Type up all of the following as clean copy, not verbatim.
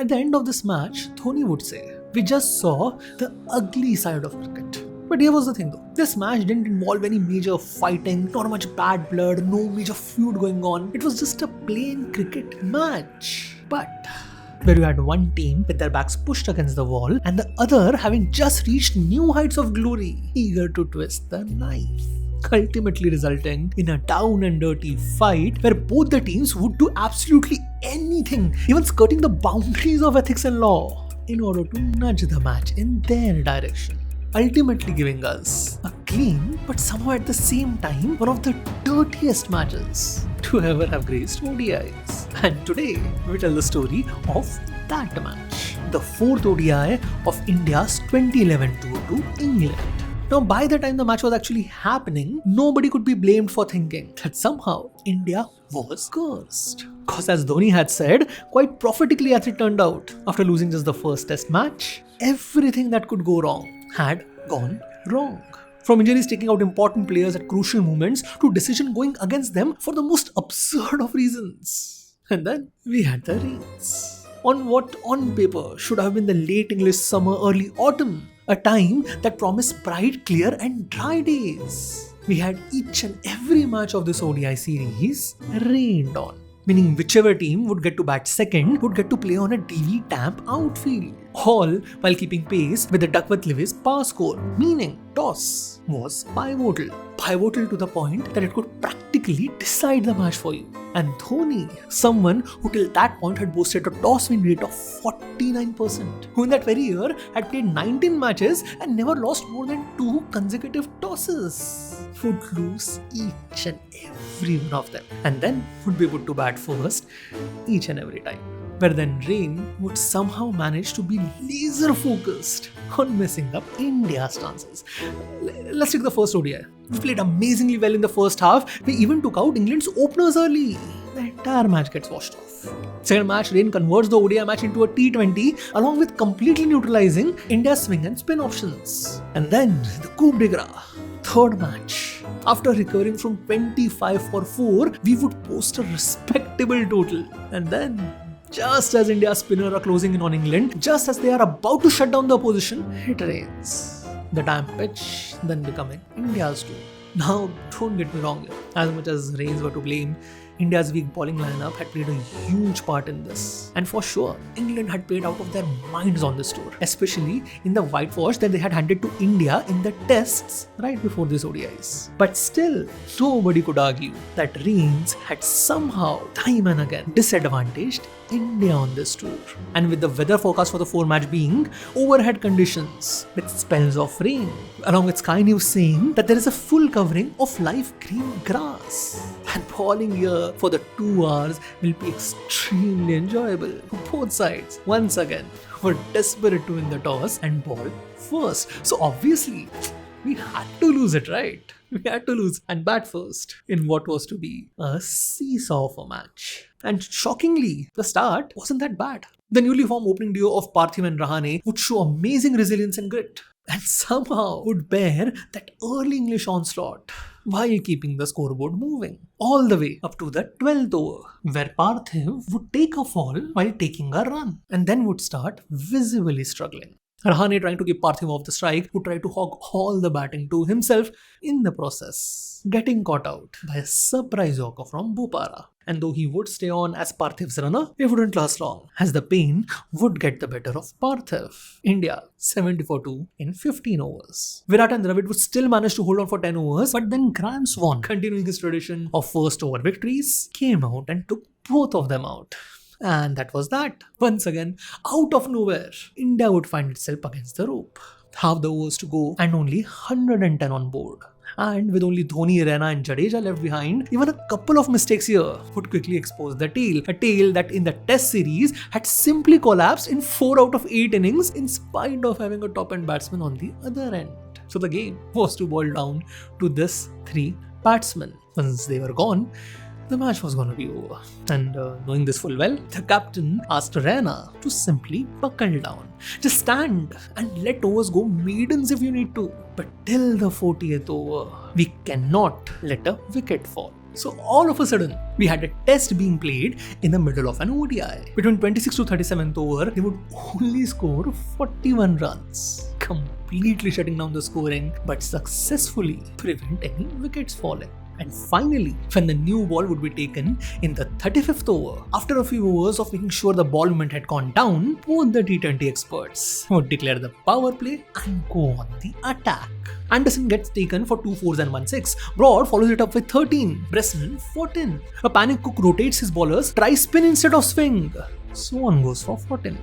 At the end of this match, Dhoni would say, "We just saw the ugly side of cricket." But here was the thing though, this match didn't involve any major fighting, not much bad blood, no major feud going on. It was just a plain cricket match. But where you had one team with their backs pushed against the wall and the other having just reached new heights of glory, eager to twist the knife, ultimately resulting in a down and dirty fight where both the teams would do absolutely anything, even skirting the boundaries of ethics and law, in order to nudge the match in their direction, ultimately giving us a clean but somehow at the same time one of the dirtiest matches to ever have graced ODIs. And today we tell the story of that match, the fourth ODI of India's 2011 tour to England. Now, by the time the match was actually happening, nobody could be blamed for thinking that somehow India was cursed. Because as Dhoni had said, quite prophetically as it turned out, after losing just the first test match, everything that could go wrong had gone wrong. From injuries taking out important players at crucial moments to decision going against them for the most absurd of reasons. And then we had the rains. On what on paper should have been the late English summer, early autumn, a time that promised bright, clear and dry days. We had each and every match of this ODI series rained on, meaning whichever team would get to bat second would get to play on a DV Tamp outfield, all while keeping pace with the Duckworth-Lewis power score, meaning toss was pivotal to the point that it could practically decide the match for you. And Dhoni, someone who till that point had boasted a toss win rate of 49%, who in that very year had played 19 matches and never lost more than 2 consecutive tosses, would lose each and every one of them, and then would be put to bat first each and every time. Where then Rain would somehow manage to be laser focused on messing up India's chances. Let's take the first ODI. We played amazingly well in the first half. We even took out England's openers early. The entire match gets washed off. Second match, Rain converts the ODI match into a T20 along with completely neutralizing India's swing and spin options. And then the coup de grace. Third match. After recovering from 25 for 4, we would post a respectable total. And then, just as India's spinner are closing in on England, just as they are about to shut down the opposition, it rains. The damp pitch then becoming India's too. Now, don't get me wrong here. As much as rains were to blame, India's weak bowling lineup had played a huge part in this. And for sure, England had played out of their minds on this tour, especially in the whitewash that they had handed to India in the tests right before these ODIs. But still, nobody could argue that rains had somehow, time and again, disadvantaged India on this tour. And with the weather forecast for the 4 match being overhead conditions with spells of rain, along with Sky News saying that there is a full covering of live green grass. And bowling here for the 2 hours will be extremely enjoyable. Both sides, once again, were desperate to win the toss and bowl first. So obviously, we had to lose it, right? We had to lose and bat first in what was to be a seesaw of a match. And shockingly, the start wasn't that bad. The newly formed opening duo of Parthiv and Rahane would show amazing resilience and grit, and somehow would bear that early English onslaught while keeping the scoreboard moving, all the way up to the 12th over, where Parthiv would take a fall while taking a run, and then would start visibly struggling. Rahane, trying to keep Parthiv off the strike, would try to hog all the batting to himself in the process, getting caught out by a surprise yorker from Bopara. And though he would stay on as Parthiv's runner, it wouldn't last long, as the pain would get the better of Parthiv. India 70-2 in 15 overs. Virat and Dravid would still manage to hold on for 10 overs, but then Graham Swan, continuing his tradition of first over victories, came out and took both of them out. And that was that. Once again, out of nowhere, India would find itself against the rope. Half the overs to go and only 110 on board. And with only Dhoni, Raina and Jadeja left behind, even a couple of mistakes here would quickly expose the tail. A tail that in the test series had simply collapsed in 4 out of 8 innings in spite of having a top-end batsman on the other end. So the game was to boil down to this 3 batsmen. Once they were gone, the match was going to be over. And knowing this full well, the captain asked Raina to simply buckle down. Just stand and let overs go maidens if you need to. But till the 40th over, we cannot let a wicket fall. So all of a sudden, we had a test being played in the middle of an ODI. Between 26th to 37th over, they would only score 41 runs, completely shutting down the scoring, but successfully prevent any wickets falling. And finally, when the new ball would be taken in the 35th over, after a few overs of making sure the ball movement had gone down, both the T20 experts would declare the power play and go on the attack. Anderson gets taken for 2 fours and 1 6. Broad follows it up with 13. Bresnan 14. A panic cook rotates his bowlers, tries spin instead of swing. So on goes for 14.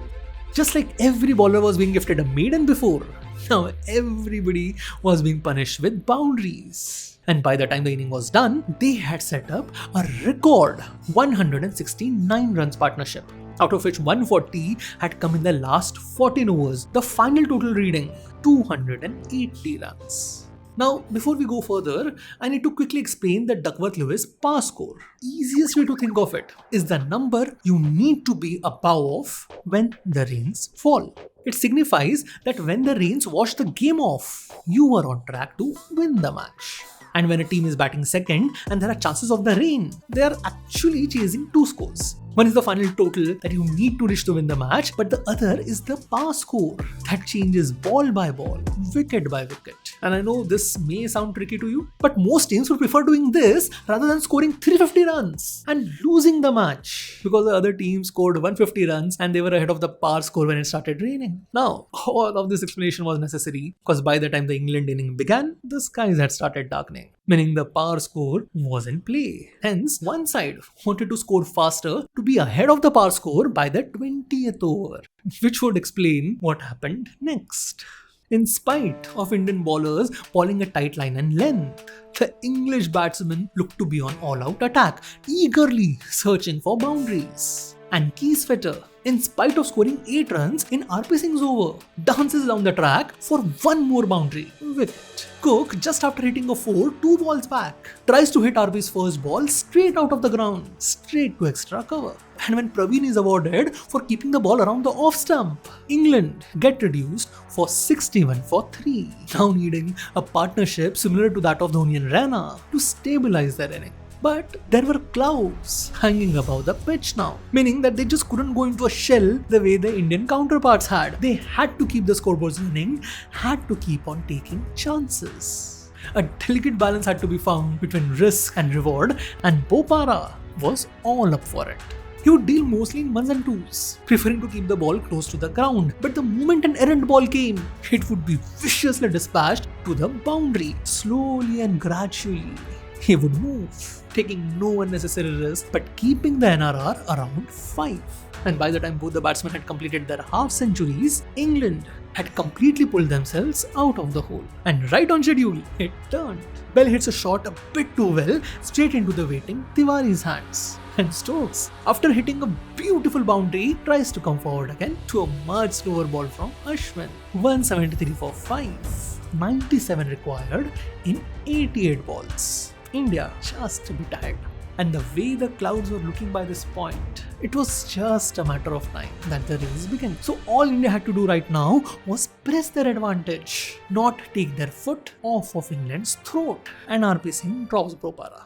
Just like every bowler was being gifted a maiden before, now everybody was being punished with boundaries. And by the time the inning was done, they had set up a record 169 runs partnership, out of which 140 had come in the last 14 overs. The final total reading, 280 runs. Now, before we go further, I need to quickly explain the Duckworth-Lewis par score. Easiest way to think of it is the number you need to be above when the rains fall. It signifies that when the rains wash the game off, you are on track to win the match. And when a team is batting second and there are chances of the rain, they are actually chasing 2 scores. One is the final total that you need to reach to win the match, but the other is the par score that changes ball by ball, wicket by wicket. And I know this may sound tricky to you, but most teams would prefer doing this rather than scoring 350 runs and losing the match because the other team scored 150 runs and they were ahead of the par score when it started raining. Now, all of this explanation was necessary because by the time the England inning began, the skies had started darkening, meaning the par score was in play. Hence, one side wanted to score faster to be ahead of the par score by the 20th over, which would explain what happened next. In spite of Indian bowlers bowling a tight line and length, the English batsmen looked to be on all-out attack, eagerly searching for boundaries. And Keith Fetter, in spite of scoring 8 runs in RP Singh's over, dances down the track for one more boundary wicket. Cook, just after hitting a 4, 2 balls back, tries to hit RP's first ball straight out of the ground, straight to extra cover. And when Praveen is awarded for keeping the ball around the off stump, England get reduced for 61 for 3, now needing a partnership similar to that of Dhoni and Raina to stabilize their inning. But there were clouds hanging above the pitch now, meaning that they just couldn't go into a shell the way the Indian counterparts had. They had to keep the scoreboards running, had to keep on taking chances. A delicate balance had to be found between risk and reward, and Bopara was all up for it. He would deal mostly in 1s and 2s, preferring to keep the ball close to the ground. But the moment an errant ball came, it would be viciously dispatched to the boundary. Slowly and gradually, he would move, taking no unnecessary risk but keeping the NRR around 5. And by the time both the batsmen had completed their half centuries, England had completely pulled themselves out of the hole. And right on schedule, it turned. Bell hits a shot a bit too well, straight into the waiting Tiwari's hands. And Stokes, after hitting a beautiful boundary, tries to come forward again to a much slower ball from Ashwin. 173 for 5. 97 required in 88 balls. India just a bit ahead. And the way the clouds were looking by this point, it was just a matter of time that the race began. So all India had to do right now was press their advantage, not take their foot off of England's throat. And RP Singh drops Bopara.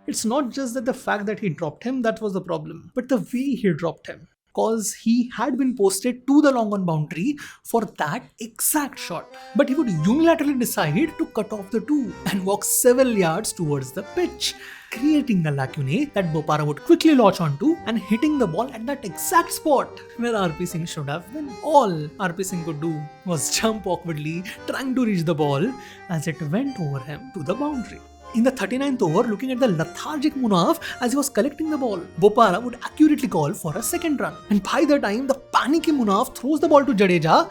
It's not just that the fact that he dropped him that was the problem, but the way he dropped him. Because he had been posted to the long on boundary for that exact shot. But he would unilaterally decide to cut off the 2 and walk several yards towards the pitch, creating a lacune that Bopara would quickly latch onto and hitting the ball at that exact spot where RP Singh should have been. All RP Singh could do was jump awkwardly, trying to reach the ball as it went over him to the boundary. In the 39th over, looking at the lethargic Munaf as he was collecting the ball, Bopara would accurately call for a second run. And by the time the panicky Munaf throws the ball to Jadeja,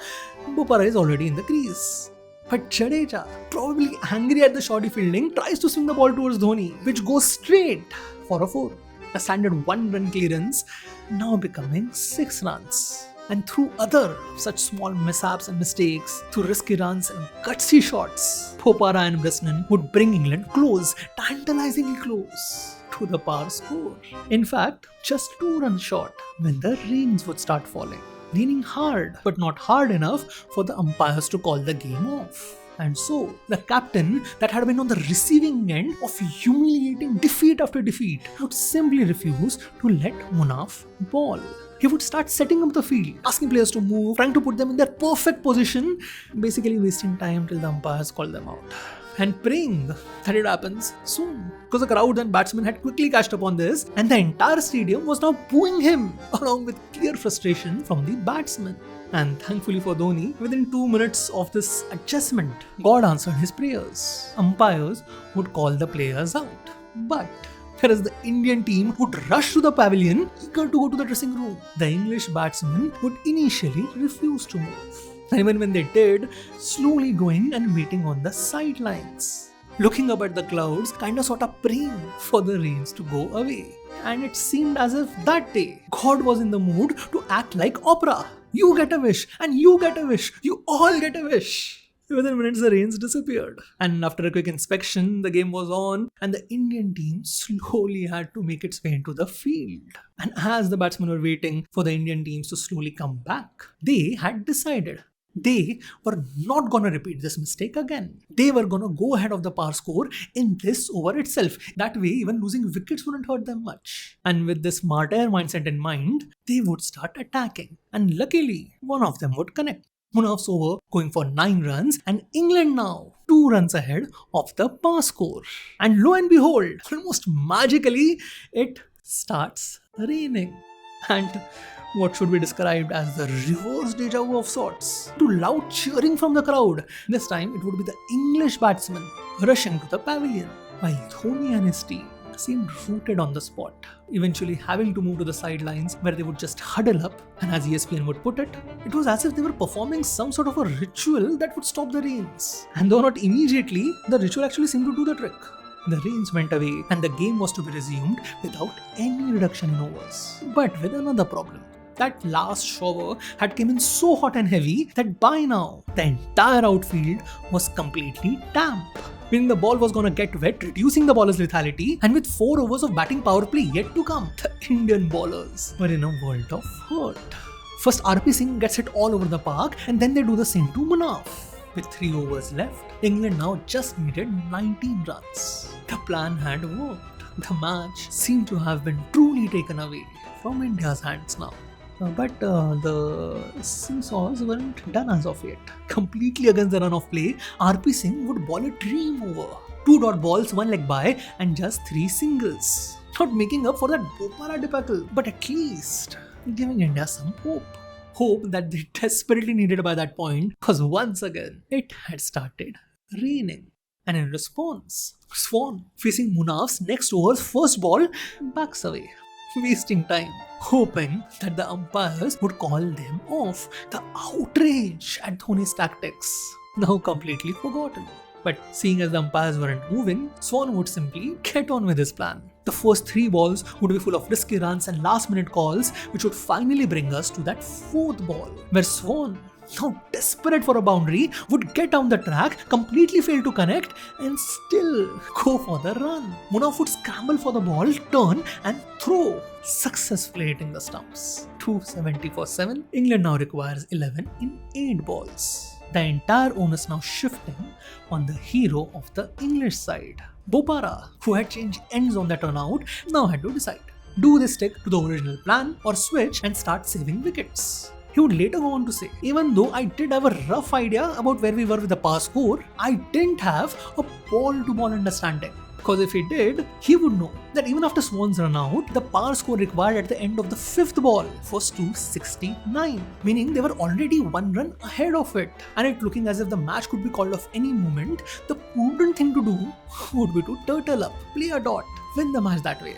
Bopara is already in the crease. But Jadeja, probably angry at the shoddy fielding, tries to swing the ball towards Dhoni, which goes straight for a 4. A standard 1-run clearance now becoming 6 runs. And through other such small mishaps and mistakes, through risky runs and gutsy shots, Bopara and Bresnan would bring England close, tantalizingly close, to the par score. In fact, just 2 runs short when the rains would start falling, leaning hard but not hard enough for the umpires to call the game off. And so, the captain that had been on the receiving end of humiliating defeat after defeat would simply refuse to let Munaf ball. He would start setting up the field, asking players to move, trying to put them in their perfect position, basically wasting time till the umpires call them out. And praying that it happens soon. Because the crowd and batsmen had quickly catched up on this, and the entire stadium was now booing him, along with clear frustration from the batsmen. And thankfully for Dhoni, within 2 minutes of this adjustment, God answered his prayers. Umpires would call the players out. But whereas the Indian team would rush to the pavilion, eager to go to the dressing room, the English batsmen would initially refuse to move. And even when they did, slowly going and waiting on the sidelines, looking up at the clouds, kind of sort of praying for the rains to go away. And it seemed as if that day, God was in the mood to act like opera. You get a wish, and you get a wish, you all get a wish. Within minutes, the rains disappeared. And after a quick inspection, the game was on, and the Indian team slowly had to make its way into the field. And as the batsmen were waiting for the Indian teams to slowly come back, they had decided they were not going to repeat this mistake again. They were going to go ahead of the par score in this over itself. That way, even losing wickets wouldn't hurt them much. And with this martyr mindset in mind, they would start attacking. And luckily, one of them would connect. Munaf's over going for 9 runs, and England now 2 runs ahead of the par score. And lo and behold, almost magically, it starts raining. And what should be described as the reverse deja vu of sorts. To loud cheering from the crowd. This time it would be the English batsmen rushing to the pavilion, while Dhoni and his team seemed rooted on the spot, eventually having to move to the sidelines where they would just huddle up, and as ESPN would put it, it was as if they were performing some sort of a ritual that would stop the rains. And though not immediately, the ritual actually seemed to do the trick. The rains went away and the game was to be resumed without any reduction in overs. But with another problem. That last shower had come in so hot and heavy that by now, the entire outfield was completely damp. Meaning the ball was going to get wet, reducing the bowler's lethality, and with 4 overs of batting power play yet to come, the Indian bowlers were in a world of hurt. First, RP Singh gets hit all over the park, and then they do the same to Munaf. With 3 overs left, England now just needed 19 runs. The plan had worked. The match seemed to have been truly taken away from India's hands now. But the Seesaws weren't done as of yet. Completely against the run of play, RP Singh would bowl a dream over. 2 dot balls, 1 leg by, and just 3 singles. Not making up for that Bopara debacle, but at least giving India some hope. Hope that they desperately needed by that point, because once again, it had started raining. And in response, Swan, facing Munaf's next over's first ball, backs away, wasting time, hoping that the umpires would call them off. The outrage at Dhoni's tactics, now completely forgotten. But seeing as the umpires weren't moving, Swan would simply get on with his plan. The first 3 balls would be full of risky runs and last-minute calls, which would finally bring us to that 4th ball, where Swan, now desperate for a boundary, would get down the track, completely fail to connect, and still go for the run. Munaf would scramble for the ball, turn, and throw, successfully hitting the stumps. 270 for 7. England now requires 11 in 8 balls. The entire onus now shifting on the hero of the English side. Bopara, who had changed ends on that turnout, now had to decide. Do they stick to the original plan or switch and start saving wickets? He would later go on to say, even though I did have a rough idea about where we were with the par score, I didn't have a ball-to-ball understanding. Because if he did, he would know that even after Swan's run out, the par score required at the end of the 5th ball was 269. Meaning they were already 1 run ahead of it. And it looking as if the match could be called off any moment, the prudent thing to do would be to turtle up, play a dot, win the match that way.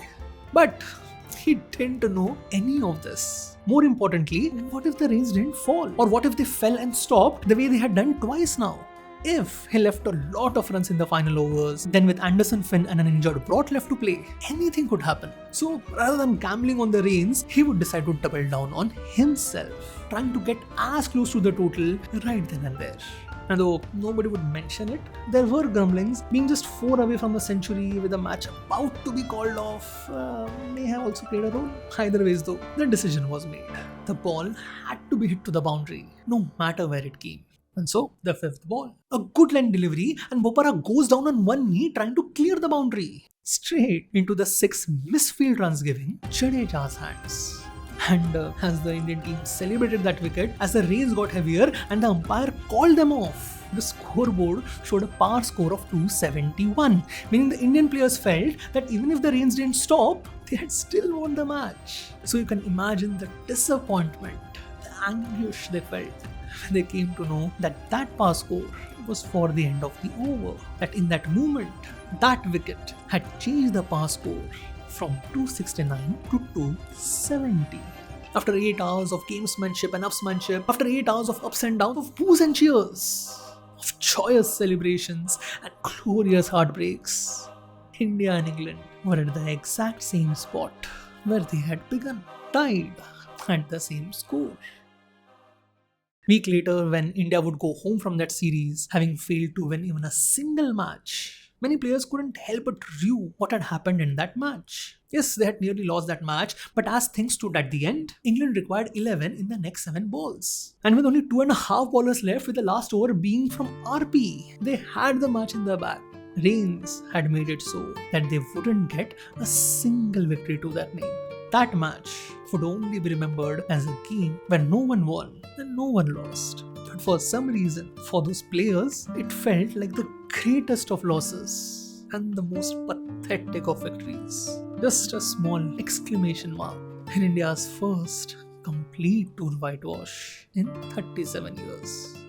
But he didn't know any of this. More importantly, what if the rains didn't fall? Or what if they fell and stopped the way they had done twice now? If he left a lot of runs in the final overs, then with Anderson, Finn and an injured Brot left to play, anything could happen. So rather than gambling on the rains, he would decide to double down on himself, trying to get as close to the total right then and there. And though nobody would mention it, there were grumblings. Being just 4 away from the century with the match about to be called off may have also played a role. Either ways though, the decision was made. The ball had to be hit to the boundary, no matter where it came. And so, the fifth ball. A good line delivery, and Bopara goes down on one knee trying to clear the boundary. Straight into the six misfield runs, giving Jadeja's hands. And as the Indian team celebrated that wicket, as the rains got heavier and the umpire called them off, the scoreboard showed a par score of 271, meaning the Indian players felt that even if the rains didn't stop, they had still won the match. So you can imagine the disappointment, the anguish they felt when they came to know that that par score was for the end of the over. That in that moment, that wicket had changed the par score from 269 to 270. After 8 hours of gamesmanship and upsmanship, after 8 hours of ups and downs, of boos and cheers, of joyous celebrations and glorious heartbreaks, India and England were at the exact same spot where they had begun, tied at the same score. Week later, when India would go home from that series, having failed to win even a single match, many players couldn't help but review what had happened in that match. Yes, they had nearly lost that match, but as things stood at the end, England required 11 in the next 7 balls. And with only 2.5 bowlers left, with the last over being from RP, they had the match in their bag. Rains had made it so that they wouldn't get a single victory to their name. That match would only be remembered as a game where no one won and no one lost. But for some reason, for those players, it felt like the greatest of losses and the most pathetic of victories. Just a small exclamation mark in India's first complete tour whitewash in 37 years.